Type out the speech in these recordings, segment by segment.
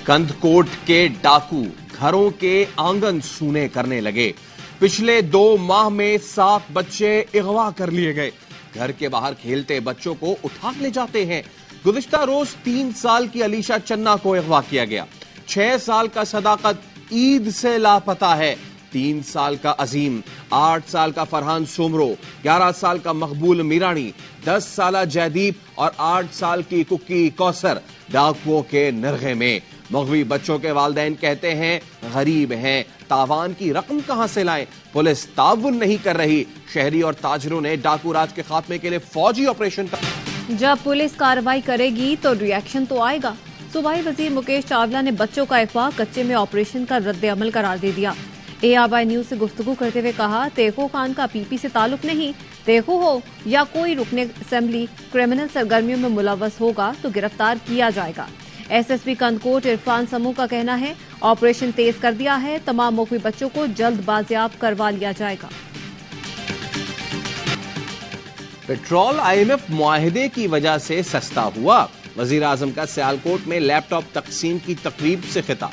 कंदकोट के डाकू घरों के आंगन सूने करने लगे। पिछले 2 माह में 7 बच्चे अगवा कर लिए गए। घर के बाहर खेलते बच्चों को उठा ले जाते हैं। गुज़िश्ता रोज 3 साल की अलीशा चन्ना को अगवा किया गया। 6 साल का सदाकत ईद से लापता है। 3 साल का अजीम, 8 साल का फरहान सोमरो, 11 साल का मकबूल मीरानी, 10 साल जयदीप और 8 साल की कुकी कौसर डाकुओं के नरगे में। मगवी बच्चों के वालिदैन कहते हैं गरीब हैं, तावान की रकम कहां से लाएं। पुलिस ताउन नहीं कर रही। शहरी और ताजरों ने डाकू राज के खात्मे के लिए फौजी ऑपरेशन का। जब पुलिस कार्रवाई करेगी तो रिएक्शन तो आएगा। सूबाई वजीर मुकेश चावला ने बच्चों का अगवा कच्चे में ऑपरेशन का रद्द-ए-अमल करार दे दिया। ARY न्यूज से गुफ्तगू करते हुए कहा, तेखो खान का PP से ताल्लुक नहीं। तेखो हो या कोई रुकने असेंबली क्रिमिनल सरगर्मियों में मुलव्वस होगा तो गिरफ्तार किया जाएगा। SSP कंदकोट इरफान समूह का कहना है ऑपरेशन तेज कर दिया है। तमाम मुखवी बच्चों को जल्द बाजियाब करवा लिया जाएगा। पेट्रोल IMF मुआहिदे की वजह से सस्ता हुआ। वजीर आजम का सियालकोट में लैपटॉप तकसीम की तकरीब से खिताब।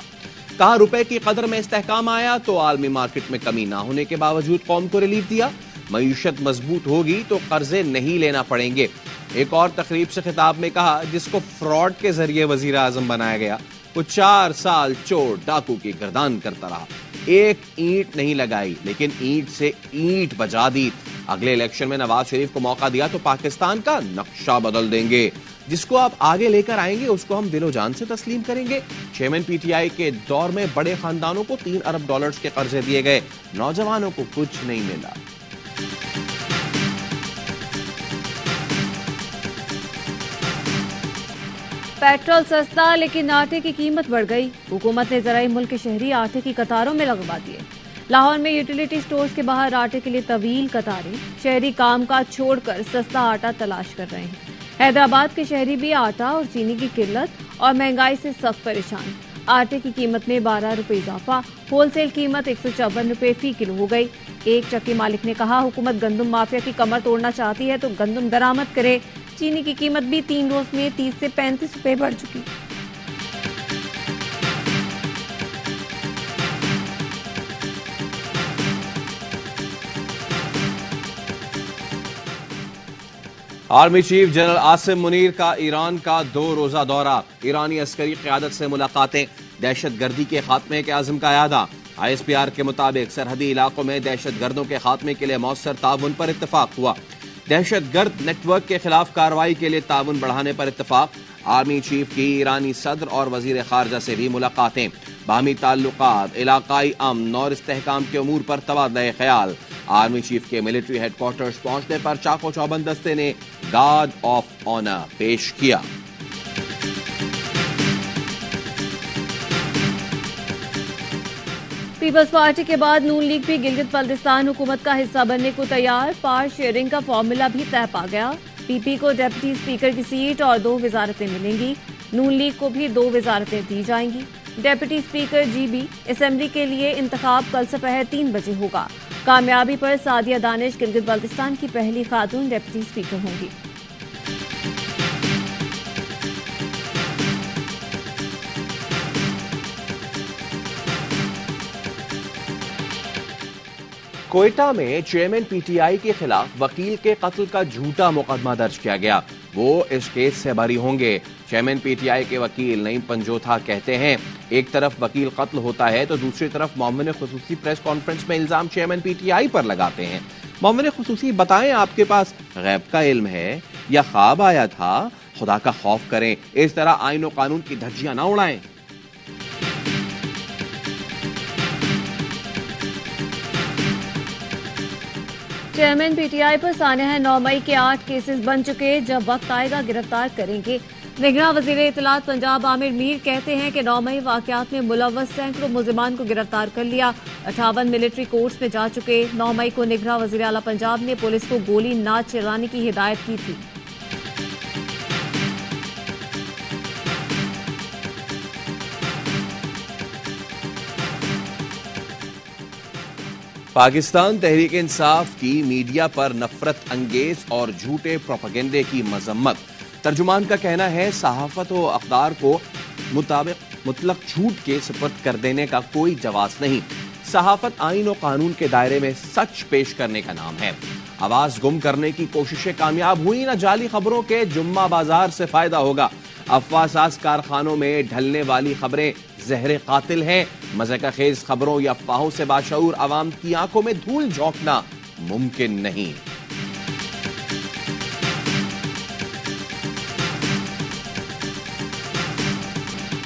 कहा, रुपए की कदर में इस्तेहकाम आया तो आलमी मार्केट में कमी ना होने के बावजूद कौम को रिलीफ दिया। मईशत मजबूत होगी तो कर्जे नहीं लेना पड़ेंगे। एक और तकरीब से खिताब में कहा, जिसको फ्रॉड के जरिए वजीर आजम बनाया गया वो 4 साल चोर डाकू की गर्दान करता रहा। एक ईंट नहीं लगाई लेकिन ईंट से ईंट बजा दी। अगले इलेक्शन में नवाज शरीफ को मौका दिया तो पाकिस्तान का नक्शा बदल देंगे। जिसको आप आगे लेकर आएंगे उसको हम दिलो जान से तस्लीम करेंगे। चेयरमैन PTI के दौर में बड़े खानदानों को $3 अरब के कर्जे दिए गए। नौजवानों को कुछ नहीं मिला। पेट्रोल सस्ता लेकिन आटे की कीमत बढ़ गई। हुकूमत ने जराई मुल्क के शहरी आटे की कतारों में लगवा दिए। लाहौर में यूटिलिटी स्टोर्स के बाहर आटे के लिए तवील कतारें। शहरी कामकाज छोड़कर सस्ता आटा तलाश कर रहे हैं। हैदराबाद के शहरी भी आटा और चीनी की किल्लत और महंगाई से सख्त परेशान। आटे की कीमत में 12 रुपए इजाफा। होलसेल कीमत 154 रुपए फी किलो हो गई। एक चक्की मालिक ने कहा, हुकूमत गंदम माफिया की कमर तोड़ना चाहती है तो गंदम दरामद करे। चीनी की कीमत भी 3 रोज में 30 से 35 रुपए बढ़ चुकी। Army chief general Asim Munir का ईरान का 2 रोजा दौरा। ईरानी अस्करी क़यादत से मुलाकातें। दहशत गर्दी के खात्मे के आज़म का यादा। ISPR के मुताबिक सरहदी इलाकों में दहशत गर्दों के खात्मे के लिए मौसर ताउन पर इत्तफाक हुआ। दहशत गर्द नेटवर्क के खिलाफ कार्रवाई के लिए ताउन बढ़ाने पर इत्तफाक। आर्मी चीफ की ईरानी सदर और वजीर खारजा से भी मुलाकातें। बाहमी ताल्लुकात, इलाकाई अमन और इस्तेहकाम के उमूर पर तबादला ख्याल। आर्मी चीफ के मिलिट्री हेडक्वार्टर्स पहुंचने पर चाको चौबंद दस्ते ने गार्ड ऑफ ऑनर पेश किया। पीपल्स पार्टी के बाद नून लीग भी गिलगित बल्तिस्तान हुकूमत का हिस्सा बनने को तैयार। पावर शेयरिंग का फॉर्मूला भी तय पा गया। PP को डिप्टी स्पीकर की सीट और 2 वजारतें मिलेंगी। नून लीग को भी 2 वजारतें दी जाएंगी। डिप्टी स्पीकर GB असेंबली के लिए इंतखाब कल दोपहर 3 बजे होगा। कामयाबी पर सादिया दानिश गिलगित बल्तिस्तान की पहली खातून डिप्टी स्पीकर होंगी। कोयटा में चेयरमैन PTI के खिलाफ वकील के कत्ल का झूठा मुकदमा दर्ज किया गया। वो इस केस से बरी होंगे। चेयरमैन PTI के वकील नईम पंजोथा कहते हैं, एक तरफ वकील कत्ल होता है तो दूसरी तरफ मोमिन खुसूसी प्रेस कॉन्फ्रेंस में इल्जाम चेयरमैन PTI पर लगाते हैं। मोमिन खुसूसी, बताएं, आपके पास गैब का इल्म है या ख्वाब आया था? खुदा का खौफ करें, इस तरह आईन और कानून की धज्जियां ना उड़ाएं। चेयरमैन PTI पर सानिया 9 मई के 8 केसेस बन चुके। जब वक्त आएगा गिरफ्तार करेंगे। निगरान वजीर इत्तलात पंजाब आमिर मीर कहते हैं कि 9 मई वाकयात में मुलव्वस सैकड़ों मुल्जिमान को गिरफ्तार कर लिया। 58 मिलिट्री कोर्ट्स में जा चुके। 9 मई को निगरान वजीर आला पंजाब ने पुलिस को गोली ना चलाने की हिदायत की थी। पाकिस्तान तहरीक इंसाफ की मीडिया पर नफरत अंगेज और झूठे प्रोपेगेंडे की मजम्मत। तर्जुमान का कहना है, सहाफत व अखबार को मुताबिक मुतलक झूठ के सुपुर्द कर देने का कोई जवाब नहीं। सहाफत आईन और कानून के दायरे में सच पेश करने का नाम है। आवाज गुम करने की कोशिशें कामयाब हुई ना जाली खबरों के जुम्मा बाजार से फायदा होगा। अफवाहसाज कारखानों में ढलने वाली खबरें जहरे कातिल हैं। मज़ाक़ खेज खबरों या अफवाहों से बाशऊर आवाम की आंखों में धूल झोंकना मुमकिन नहीं।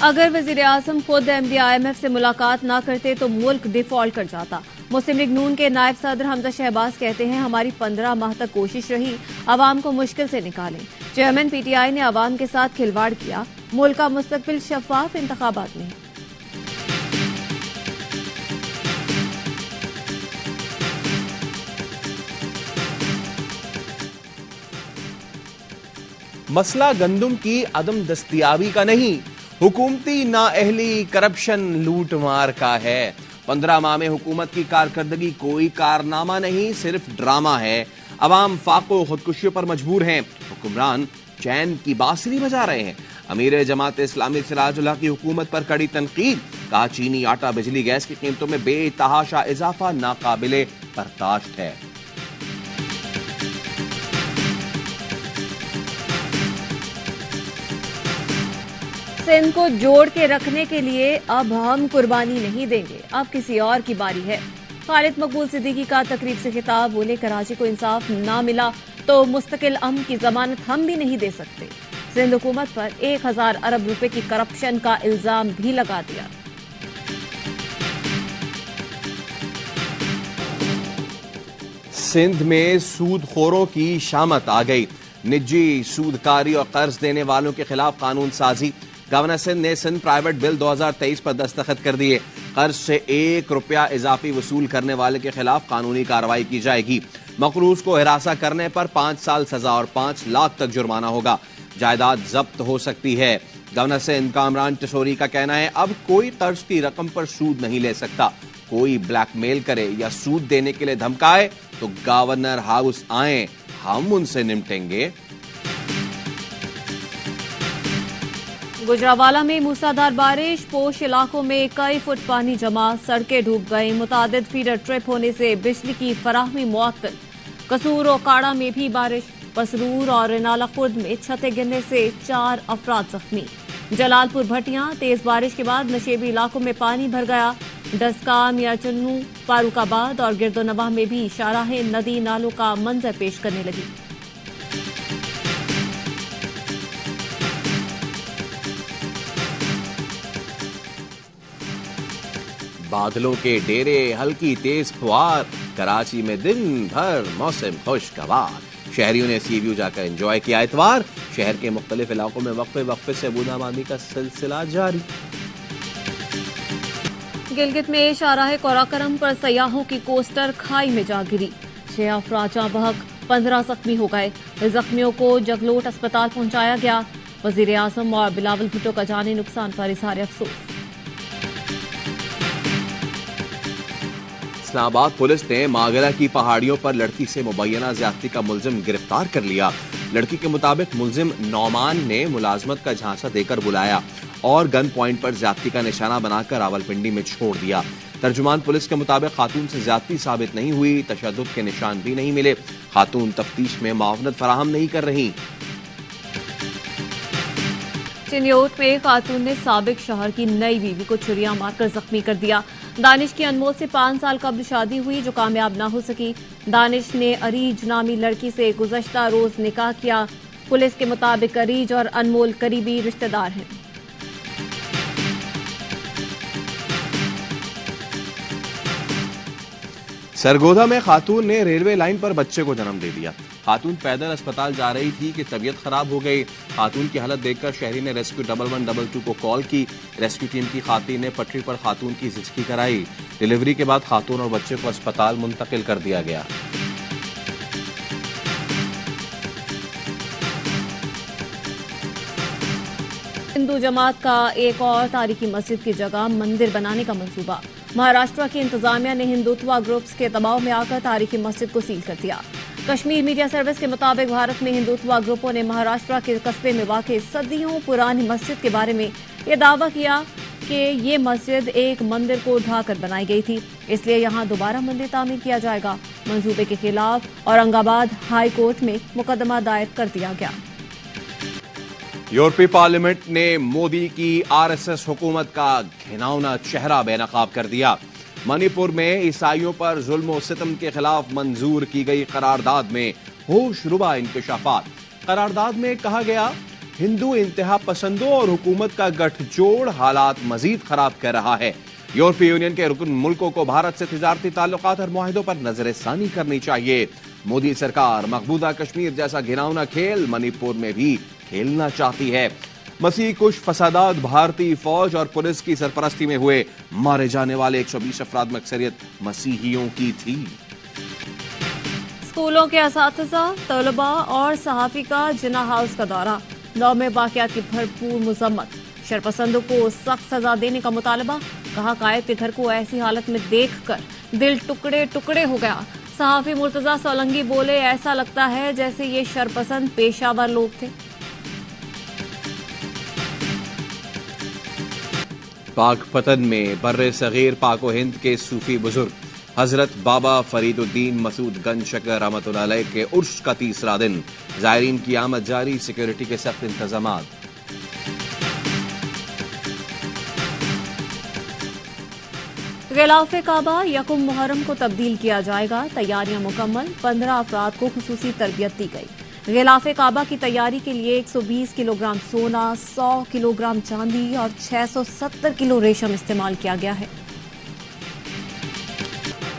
अगर वज़ीर आज़म खुद MD-IMF से मुलाकात ना करते तो मुल्क डिफॉल्ट कर जाता। मुस्लिम लीग नून के नायब सदर हमजा शहबाज कहते हैं, हमारी 15 माह तक कोशिश रही आवाम को मुश्किल से निकालें। चेयरमैन PTI ने आवाम के साथ खिलवाड़ किया। मुल्क का मुस्तकबिल शफाफ इंतखाबात में। मसला गंदुम की अदम दस्तियाबी का नहीं, हुकूमती नाअहली करप्शन लूट मार का है। 15 माह में हुकूमत की कारकर्दगी कोई कारनामा नहीं, सिर्फ ड्रामा है। अवाम फाको खुदकुशियों पर मजबूर हैं। हुक्मरान चैन की बांसुरी बजा रहे हैं। अमीर जमात इस्लामी सिराजुल्लाह की हुकूमत पर कड़ी तनकीद। कहा, चीनी आटा बिजली गैस की कीमतों में बेतहाशा इजाफा नाकाबिले बर्दाश्त है। सिंध को जोड़ के रखने के लिए अब हम कुर्बानी नहीं देंगे, अब किसी और की बारी है। खालिद मकबूल सिद्दीकी का तकरीब से खिताब। बोले, कराची को इंसाफ ना मिला तो मुस्तकिल अमन की जमानत हम भी नहीं दे सकते। सिंध हुकूमत पर 1000 अरब रुपए की करप्शन का इल्जाम भी लगा दिया। सिंध में सूदखोरों की शामत आ गई। निजी सूदकारी और कर्ज देने वालों के खिलाफ कानून साजी। गवर्नर सिंध ने सिंध प्राइवेट बिल 2023 पर दस्तखत कर दिए। कर्ज से 1 रुपया इजाफी वसूल करने वाले के खिलाफ कानूनी कार्रवाई की जाएगी। मकरूज को हिरासा करने पर 5 साल सजा और 5 लाख तक जुर्माना होगा। जायदाद जब्त हो सकती है। गवर्नर सिंध कामरान टिसोरी का कहना है, अब कोई कर्ज की रकम पर सूद नहीं ले सकता। कोई ब्लैकमेल करे या सूद देने के लिए धमकाए तो गवर्नर हाउस आए, हम उनसे निपटेंगे। गुजरावाला में मूसलाधार बारिश। पोश इलाकों में कई फुट पानी जमा, सड़कें डूब गईं। मुतादिद फीडर ट्रिप होने से बिजली की फराहमी मुअत्तल। कसूर और काड़ा में भी बारिश। पसरूर और नाला खुर्द में छतें गिरने से 4 अफराद जख्मी। जलालपुर भटियां, तेज बारिश के बाद नशेबी इलाकों में पानी भर गया। डस्का, मियाचन्नू, फारूकाबाद और गिरदोनवाह में भी शाहराहें नदी नालों का मंजर पेश करने लगी। बादलों के डेरे, हल्की तेज फुहार। कराची में दिन भर मौसम खुशगवार। शहरियों ने सी व्यू जाकर एंजॉय किया इतवार। शहर के मुख्तलिफ इलाकों में वक्फे वक्फे से बूंदाबांदी का सिलसिला जारी। गिलगित में शाहराह कोराकरम पर सयाहों की कोस्टर खाई में जा गिरी। 6 अफराद जाँ बहक, 15 जख्मी हो गए। जख्मियों को जगलोट अस्पताल पहुंचाया गया। वजीर आजम और बिलावल भुट्टो का जानी नुकसान पर इजहार अफसोस। इस्लामाबाद पुलिस ने मागरा की पहाड़ियों पर लड़की से मुबैना ज्यादती का मुलजिम गिरफ्तार कर लिया। लड़की के मुताबिक मुलजिम नौमान ने मुलाजमत का झांसा देकर बुलाया और गन पॉइंट पर ज्यादती का निशाना बनाकर रावलपिंडी में छोड़ दिया। तर्जुमान पुलिस के मुताबिक खातून से ज्यादती साबित नहीं हुई, तशद्दुद के निशान भी नहीं मिले। खातून तफ्तीश में मावनत फराहम नहीं कर रही। चिन्योट में खातून ने साबिक शौहर की नई बीवी को छुरियां मारकर जख्मी कर दिया। दानिश की अनमोल से 5 साल कबल शादी हुई जो कामयाब ना हो सकी। दानिश ने अरीज नामी लड़की से गुज़श्ता रोज निकाह किया। पुलिस के मुताबिक अरीज और अनमोल करीबी रिश्तेदार हैं। सरगोधा में खातून ने रेलवे लाइन पर बच्चे को जन्म दे दिया। खातून पैदल अस्पताल जा रही थी कि तबीयत खराब हो गई। खातून की हालत देखकर शहरी ने रेस्क्यू 1122 को कॉल की। रेस्क्यू टीम की खातून ने पटरी पर खातून की जिंदगी कराई। डिलीवरी के बाद खातून और बच्चे को अस्पताल मुंतकिल कर दिया गया। हिंदू जमात का एक और तारीखी मस्जिद की जगह मंदिर बनाने का मंसूबा। महाराष्ट्र की इंतजामिया ने हिंदुत्व ग्रुप्स के दबाव में आकर तारीखी मस्जिद को सील कर दिया। कश्मीर मीडिया सर्विस के मुताबिक भारत में हिंदुत्व ग्रुपों ने महाराष्ट्र के कस्बे में वाक़ सदियों पुरानी मस्जिद के बारे में यह दावा किया कि ये मस्जिद एक मंदिर को ढाकर बनाई गई थी, इसलिए यहाँ दोबारा मंदिर तामीर किया जाएगा। मंसूबे के खिलाफ औरंगाबाद हाई कोर्ट में मुकदमा दायर कर दिया गया। यूरोपीय पार्लियामेंट ने मोदी की आरएसएस हुकूमत का घिनौना चेहरा बेनकाब कर दिया। मणिपुर में ईसाइयों पर जुल्म और सितम के खिलाफ मंजूर की गई करारदाद में होशरुबा इंकशाफात। करारदाद में कहा गया, हिंदू इंतहा पसंदों और हुकूमत का गठजोड़ हालात मजीद खराब कर रहा है। यूरोपीय यूनियन के रुकन मुल्कों को भारत से तिजारती ताल्लुकात और मुआहिदों पर नजरसानी करनी चाहिए। मोदी सरकार मकबूजा कश्मीर जैसा घिनौना खेल मणिपुर में भी खेलना चाहती है। मसीह कुश फसादात भारतीय फौज और पुलिस की सरपरस्ती में हुए। मारे जाने वाले 120 अफराद में अक्सरियत मसीहियों की थी। स्कूलों के असातिज़ा, तलबा और सहाफी का जिन्ना हाउस का दौरा। 9 में वाक़यात की भरपूर मजम्मत। शरपसंदों को सख्त सजा देने का मुतालबा। कहा, कायद के घर को ऐसी हालत में देखकर दिल टुकड़े टुकड़े हो गया। सहाफी मुर्तजा सोलंगी बोले, ऐसा लगता है जैसे ये शरपसंद पेशावर लोग थे। पाकपतन में बर्रे सगीर पाको हिंद के सूफी बुजुर्ग हजरत बाबा फरीदुद्दीन मसूद गंज शकर रहमतुल्लाह अलैह के उर्स का तीसरा दिन। जायरीन की आमद जारी, सिक्योरिटी के सख्त इंतजामात। गिलाफ काबा यकुम मुहर्रम को तब्दील किया जाएगा। तैयारियां मुकम्मल। 15 अफराद को खुसूसी तरबियत दी गई। गिलाफ काबा की तैयारी के लिए 120 किलोग्राम सोना, 100 किलोग्राम चांदी और 670 किलो रेशम इस्तेमाल किया गया है।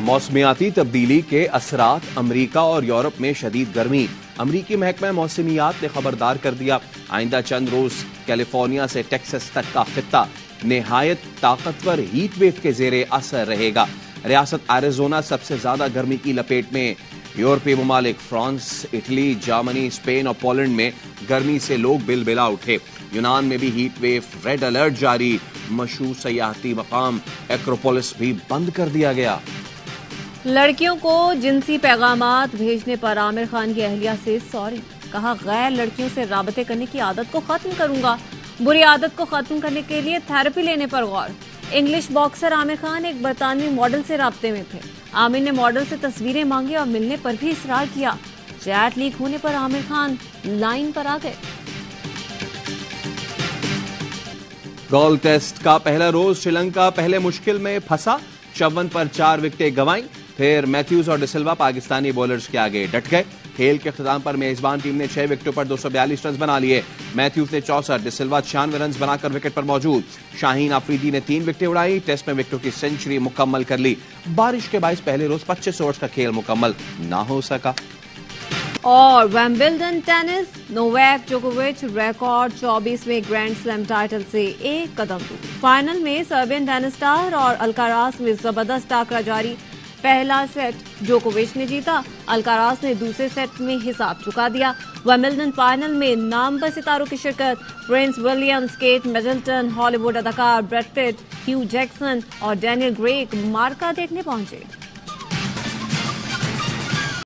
मौसमियाती तब्दीली के असरात अमरीका और यूरोप में शदीद गर्मी। अमरीकी महकमा मौसमियात ने खबरदार कर दिया, आइंदा चंद रोज कैलिफोर्निया से टेक्सास तक का खित्ता निहायत ताकतवर हीट वेव के जेरे असर रहेगा। रियासत एरिजोना सबसे ज्यादा गर्मी की लपेट में। यूरोपीय ममालिक फ्रांस, इटली, जर्मनी, स्पेन और पोलैंड में गर्मी से लोग बिलबिला उठे। यूनान में भी हीट वेव, रेड अलर्ट जारी। मशहूर सयाहती मकाम एक्रोपोलिस भी बंद कर दिया गया। लड़कियों को जिनसी पैगामात भेजने पर आमिर खान की अहलिया से सॉरी। कहा, गैर लड़कियों से राबते करने की आदत को खत्म करूंगा। बुरी आदत को खत्म करने के लिए थेरेपी लेने पर गौर। इंग्लिश बॉक्सर आमिर खान एक बरतानवी मॉडल से राब्ते में थे। आमिर ने मॉडल से तस्वीरें मांगी और मिलने पर भी इसरार किया। चैट लीक होने पर आमिर खान लाइन पर आ गए। गोल्ड टेस्ट का पहला रोज श्रीलंका पहले मुश्किल में फंसा। 54 पर 4 विकेटें गंवाई। फिर मैथ्यूज और डिसिल्वा पाकिस्तानी बॉलर्स के आगे डट गए। खेल के अख्ताम पर मेजबान टीम ने 6 विकेटों पर 242 रन बना लिए। मैथ्यूज ने 64, डिसिल्वा 96 रन बनाकर विकेट पर मौजूद। शाहीन आफरीदी ने 3 विकेटें उड़ाई। टेस्ट में विकेटों की सेंचुरी मुकम्मल कर ली। बारिश के बायस पहले रोज 25 ओवर्स का खेल मुकम्मल ना हो सका। और विंबलडन टेनिस, नोवाक जोकोविच रिकॉर्ड 24वें ग्रैंड स्लैम टाइटल से एक कदम दूर। फाइनल में सर्बियन टेनिस स्टार और अल्काराज में जबरदस्त टाकरा जारी। पहला सेट जोकोविच ने जीता। अल्काराज ने दूसरे सेट में हिसाब चुका दिया। विंबलडन फाइनल में नामवर सितारों की शिरकत। Prince Williams, Kate Middleton, Hollywood अदाकार ब्रैड पिट, ह्यू जैक्सन और डैनियल ग्रेग मार्का देखने पहुंचे।